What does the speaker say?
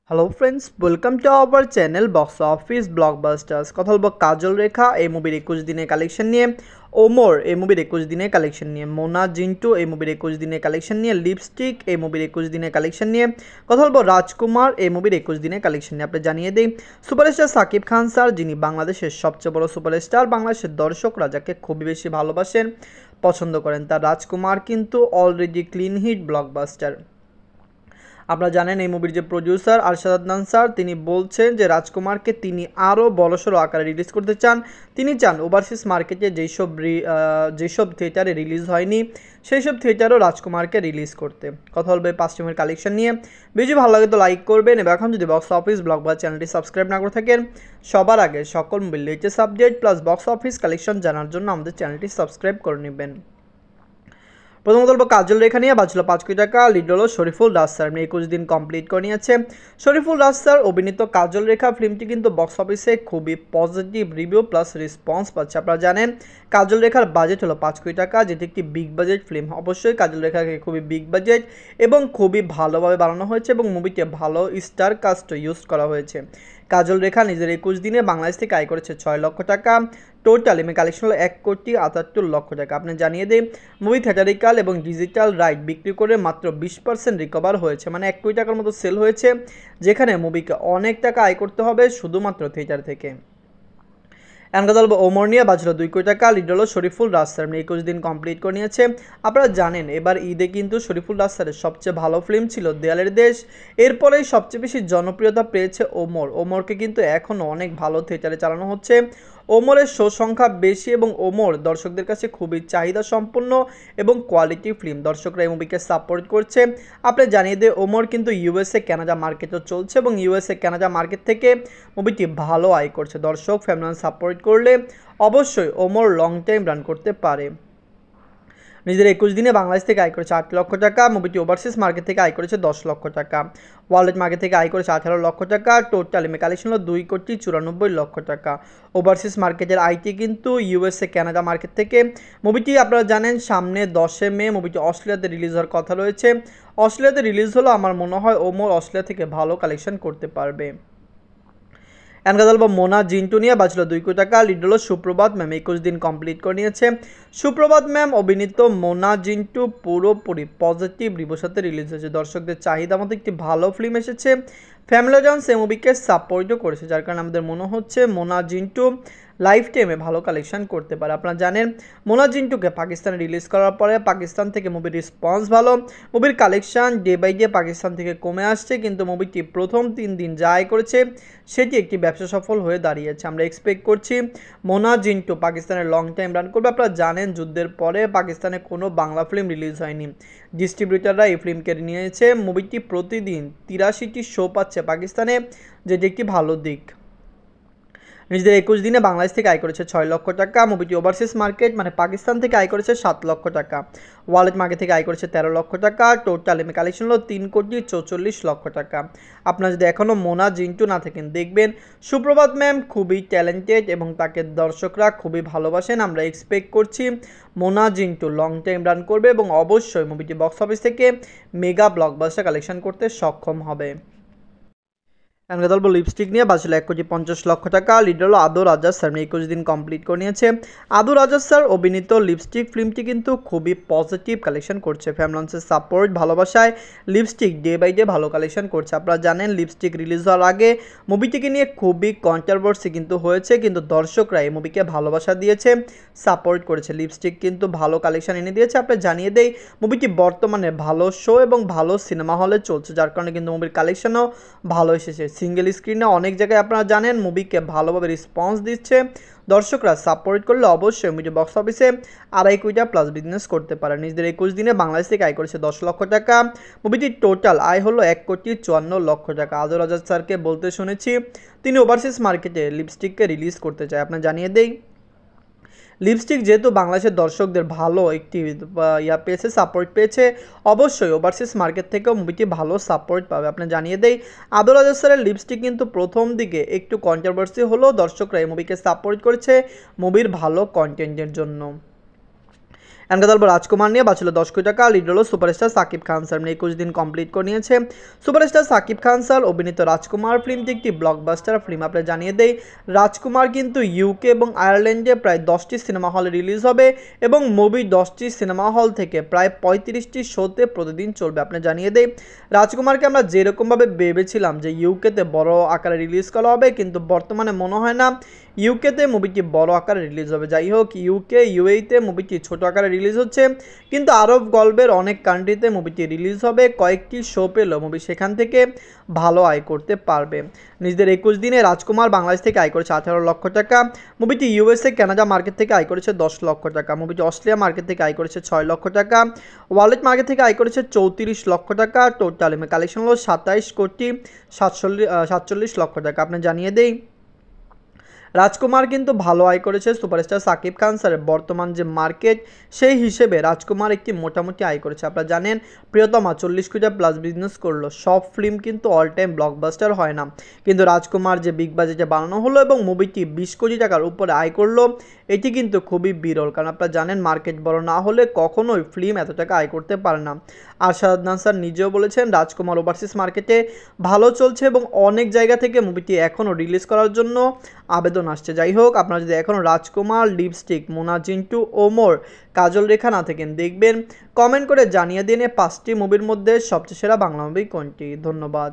Hello friends, welcome to our channel box office blockbusters. কথা বলবো কাজল রেখা এই মুভির 21 দিনের কালেকশন নিয়ে, ওমর এই মুভির 21 দিনের কালেকশন নিয়ে, মোনা জিন্টু এই মুভির 21 দিনের কালেকশন নিয়ে, লিপস্টিক এই মুভির 21 দিনের কালেকশন নিয়ে, কথা বলবো রাজকুমার এই মুভির 21 দিনের কালেকশন নিয়ে। আপনি জানিয়ে দিই, সুপারস্টার সাকিব খান স্যার, যিনি বাংলাদেশের সবচেয়ে বড় সুপারস্টার, বাংলাদেশের দর্শকরা যাকে খুবই বেশি ভালোবাসেন, পছন্দ করেন, তার রাজকুমার কিন্তু অলরেডি ক্লিন হিট ব্লকবাস্টার। আপনারা জানেন এই মুভির যে প্রডিউসার আরশাদ আদনান স্যার, তিনি বলছেন যে রাজকুমারকে তিনি আরও বড়সড় আকারে রিলিজ করতে চান। তিনি চান ওভারসিজ মার্কেটে যেসব থিয়েটারে রিলিজ হয়নি সেই সব থিয়েটারও রাজকুমারকে রিলিজ করতে। কথা বলবে 5 টিমের কালেকশন নিয়ে। ভিডিও ভালো লাগে তো লাইক করবেন, এবং এখন যদি বক্স অফিস ব্লকবাস্টার চ্যানেলটি সাবস্ক্রাইব না করে থাকেন, সবার আগে সকল মুভির latest update plus box office collection জানার জন্য আমাদের চ্যানেলটি সাবস্ক্রাইব করে নেবেন। প্রথমত বলবো কাজল রেখা নিয়ে। বাঁচলো 5 কোটি টাকা, লিড হলো শরীফুল রাজ স্যার, 21 দিন কমপ্লিট করে নিয়েছে। শরীফুল রাজ স্যার অভিনীত কাজল রেখা ফিল্মটি কিন্তু বক্স অফিসে খুবই পজিটিভ রিভিউ প্লাস রেসপন্স পাচ্ছে। আপনারা জানেন কাজল রেখার বাজেট হলো 5 কোটি টাকা, যেটি একটি বিগ বাজেট ফিল্ম। অবশ্যই কাজল রেখাকে খুবই বিগ বাজেট এবং খুবই ভালোভাবে বানানো হয়েছে, এবং মুভিতে ভালো স্টার কাস্ট ইউজ করা হয়েছে। কাজল রেখা নিজের 21 দিনে বাংলাদেশ থেকে আয় করেছে 6 লক্ষ টাকা। টোটাল এমএ কালেকশন হলো 1,78,00,000 টাকা। আপনি জানিয়ে দিই, মুভি থিয়েটারিক্যাল এবং ডিজিটাল রাইট বিক্রি করে মাত্র 20% রিকভার হয়েছে, মানে 1 কোটি টাকার মতো সেল হয়েছে, যেখানে মুভিকে অনেক টাকা আয় করতে হবে শুধুমাত্র থিয়েটার থেকে। এখন কথা বলবো ওমর নিয়ে। বাজলো 2 কোটি টাকা, লিড হলো শরীফুল রাজ স্যার, 21 দিন কমপ্লিট করে নিয়েছে। আপনারা জানেন এবার ঈদে কিন্তু শরীফুল রাজ স্যারের সবচেয়ে ভালো ফিল্ম ছিল দেয়ালের দেশ। এরপরেই সবচেয়ে বেশি জনপ্রিয়তা পেয়েছে ওমর। ওমরকে কিন্তু এখনও অনেক ভালো থিয়েটারে চালানো হচ্ছে। ওমরের শো সংখ্যা বেশি, এবং ওমর দর্শকদের কাছে খুবই চাহিদা সম্পন্ন এবং কোয়ালিটি ফিল্ম। দর্শকরা এই মুভিকে সাপোর্ট করছে। আপনি জানিয়ে দিয়ে ওমর কিন্তু ইউএসএ কানাডা মার্কেটও চলছে, এবং ইউএসএ কানাডা মার্কেট থেকে মুভিটি ভালো আয় করছে। দর্শক ফ্যামিলি সাপোর্ট করলে অবশ্যই ওমর লং টাইম রান করতে পারে। নিজের 21 দিনে বাংলাদেশ থেকে আয় করেছে 8 লক্ষ টাকা। মুভিটি ওভারসিজ মার্কেট থেকে আয় করেছে 10 লক্ষ টাকা। ওয়ার্ল্ড মার্কেট থেকে আয় করেছে 18 লক্ষ টাকা। টোটাল এমএ কালেকশন হলো 2,94,00,000 টাকা। ওভারসিজ মার্কেটের আইটি কিন্তু ইউএসএ কানাডা মার্কেট থেকে। মুভিটি আপনারা জানেন সামনে 10 মে মুভিটি অস্ট্রেলিয়াতে রিলিজ হওয়ার কথা রয়েছে। অস্ট্রেলিয়াতে রিলিজ হলো, আমার মনে হয় ওমর অস্ট্রেলিয়া থেকে ভালো কালেকশন করতে পারবে। এনকাদল বা মোনা জিন্টু নিয়ে। বাঁচলো 2 কোটি টাকা, লিড হলো সুপ্রভাত ম্যাম, 21 দিন কমপ্লিট করে নিয়েছে। সুপ্রভাত ম্যাম অভিনীত মোনা জিন্টু পুরোপুরি পজিটিভ রিভিউর সাথে রিলিজ হয়েছে। দর্শকদের চাহিদা মতো একটি ভালো ফিল্ম এসেছে। ফ্যামিলি জনস এই মুভিকে সাপোর্টও করেছে, যার কারণে আমাদের মনে হচ্ছে মোনা জিন্টু লাইফ টাইমে ভালো কালেকশন করতে পারে। আপনারা জানেন মোনা জিন্টুকে পাকিস্তানে রিলিজ করার পরে পাকিস্তান থেকে মুভির রেসপন্স ভালো, মুভির collection day by day Pakistan থেকে কমে আসছে, কিন্তু মুভিটি প্রথম 3 দিন যা আয় করেছে সেটি একটি ব্যবসা সফল হয়ে দাঁড়িয়েছে। আমরা এক্সপেক্ট করছি মোনা জিন্টু পাকিস্তানের লং টাইম রান করবে। আপনারা জানেন যুদ্ধের পরে পাকিস্তানে কোনো বাংলা ফিল্ম রিলিজ হয়নি, ডিস্ট্রিবিউটাররা এই ফিল্মকে নিয়েছে। মুভিটি প্রতিদিন 83টি শো পাচ্ছে পাকিস্তানে, যেটি একটি ভালো দিক। নিজেদের 21 দিনে বাংলাদেশ থেকে আয় করেছে 6 লক্ষ টাকা। মুভিটি ওভারসিজ মার্কেট মানে পাকিস্তান থেকে আয় করেছে 7 লক্ষ টাকা। ওয়ালেট মার্কেট থেকে আয় করেছে 13 লক্ষ টাকা। টোটাল এমএ কালেকশন হলো 3,44,00,000 টাকা। আপনারা যদি এখনও মোনা জিন্টু না থাকেন, দেখবেন সুপ্রভাত ম্যাম খুবই ট্যালেন্টেড এবং তাকে দর্শকরা খুবই ভালোবাসেন। আমরা এক্সপেক্ট করছি Mona Jintu long time run করবে, এবং অবশ্যই মুভিটি বক্স অফিস থেকে মেগা ব্লকবাস্টার কালেকশন করতে সক্ষম হবে। এখানকার দল লিপস্টিক নিয়ে। বাঁচল 1,50,00,000 টাকা, লিড হলো আদু রাজা স্যার, 21 দিন কমপ্লিট করে নিয়েছে। আদু রাজা স্যার অভিনীত লিপস্টিক ফিল্মটি কিন্তু খুবই পজিটিভ কালেকশন করছে। ফ্যামিলির সাপোর্ট ভালোবাসায় লিপস্টিক ডে বাই ডে ভালো কালেকশন করছে। আপনারা জানেন লিপস্টিক রিলিজ হওয়ার আগে মুভিটিকে নিয়ে খুবই কন্ট্রোভার্সি কিন্তু হয়েছে, কিন্তু দর্শকরা এই মুভিকে ভালোবাসা দিয়েছে, সাপোর্ট করেছে। লিপস্টিক কিন্তু ভালো কালেকশন এনে দিয়েছে। আপনি জানিয়ে দেই মুভিটি বর্তমানে ভালো শো এবং ভালো সিনেমা হলে চলছে, যার কারণে কিন্তু মুভির কালেকশনও ভালো এসেছে। সিঙ্গেল স্ক্রিনে অনেক জায়গায় আপনারা জানেন মুভিকে ভালোভাবে রেসপন্স দিচ্ছে। দর্শকরা সাপোর্ট করলে অবশ্যই মুভি বক্স অফিসে 2.5 কোটি প্লাস বিজনেস করতে পারে। নিজেদের 21 দিনে বাংলাদেশ থেকে আয় করেছে 10 লক্ষ টাকা। মুভিটির টোটাল আয় হলো 1,54,00,000 টাকা। আদর রাজা স্যারকে বলতে শুনেছি তিনি ওভারসিজ মার্কেটে লিপস্টিককে রিলিজ করতে চায়। আপনার জানিয়ে দেই লিপস্টিক যেহেতু বাংলাদেশের দর্শকদের ভালো একটি পেয়েছে, সাপোর্ট পেয়েছে, অবশ্যই ওভারসিজ মার্কেট থেকেও মুভিটি ভালো সাপোর্ট পাবে। আপনি জানিয়ে দেই আদর রাজা স্যারের লিপস্টিক কিন্তু প্রথম দিকে একটু কন্ট্রোভার্সি হলেও দর্শকরা এই মুভিকে সাপোর্ট করেছে মুভির ভালো কন্টেন্টের জন্য। এখন কথা বলবো রাজকুমার নিয়ে, বাঁচলো 10 কোটি টাকা। লিড হলো সুপারস্টার সাকিব খান স্যার, 21 দিন কমপ্লিট করে নিয়েছে। সুপারস্টার সাকিব খান স্যার অভিনীত রাজকুমার ফিল্মটি একটি ব্লকবাস্টার ফিল্ম। আপনারা জানিয়ে দেই, রাজকুমার কিন্তু ইউকে এবং আয়ারল্যান্ডে প্রায় 10টি সিনেমা হলে রিলিজ হবে এবং মুভি 10টি সিনেমা হল থেকে প্রায় 35টি শোতে প্রতিদিন চলবে। আপনি জানিয়ে দেই, রাজকুমারকে আমরা যেরকমভাবে ভেবেছিলাম যে ইউকেতে বড় আকারে রিলিজ করা হবে, কিন্তু বর্তমানে মনে হয় না ইউকেতে মুভিটি বড় আকারে রিলিজ হবে। যাই হোক, ইউকে ইউএইতে মুভিটি ছোট আকারে রিলিজ হচ্ছে, কিন্তু আরব গল্পের অনেক কান্ট্রিতে মুভিটি রিলিজ হবে। কয়েকটি শো পেলেও মুভি সেখান থেকে ভালো আয় করতে পারবে। নিজেদের 21 দিনে রাজকুমার বাংলাদেশ থেকে আয় করেছে 18 লক্ষ টাকা। মুভিটি ইউএসএ কানাডা মার্কেট থেকে আয় করেছে 10 লক্ষ টাকা। মুভিটি অস্ট্রেলিয়া মার্কেট থেকে আয় করেছে 6 লক্ষ টাকা। ওয়ালেট মার্কেট থেকে আয় করেছে 34 লক্ষ টাকা। টোটাল কালেকশন হলো 27 কোটি 47 লক্ষ টাকা। আপনি জানিয়ে দেই, রাজকুমার কিন্তু ভালো আয় করেছে। সুপারস্টার সাকিব খান স্যারের বর্তমান যে মার্কেট, সেই হিসেবে রাজকুমার একটি মোটামুটি আয় করেছে। আপনারা জানেন, প্রিয়তমা 40 কোটি প্লাস বিজনেস করলো। সব ফিল্ম কিন্তু অল টাইম ব্লকবাস্টার হয় না, কিন্তু রাজকুমার যে বিগ বাজেটে বানানো হলো এবং মুভিটি 20 কোটি টাকার উপরে আয় করলো, এটি কিন্তু খুবই বিরল। কারণ আপনারা জানেন, মার্কেট বড় না হলে কখনোই ফিল্ম এত টাকা আয় করতে পারে না। আর শাহাদান স্যার নিজেও বলেছেন, রাজকুমার ওভারসিজ মার্কেটে ভালো চলছে এবং অনেক জায়গা থেকে মুভিটি এখনও রিলিজ করার জন্য আবেদন আসছে। যাই হোক, আপনারা যদি এখনও রাজকুমার, লিপস্টিক, মোনা জিন্টু, ওমর, কাজল রেখা না থাকেন, দেখবেন, কমেন্ট করে জানিয়ে দিন এই 5টি মুভির মধ্যে সবচেয়ে সেরা বাংলা মুভি কোনটি। ধন্যবাদ।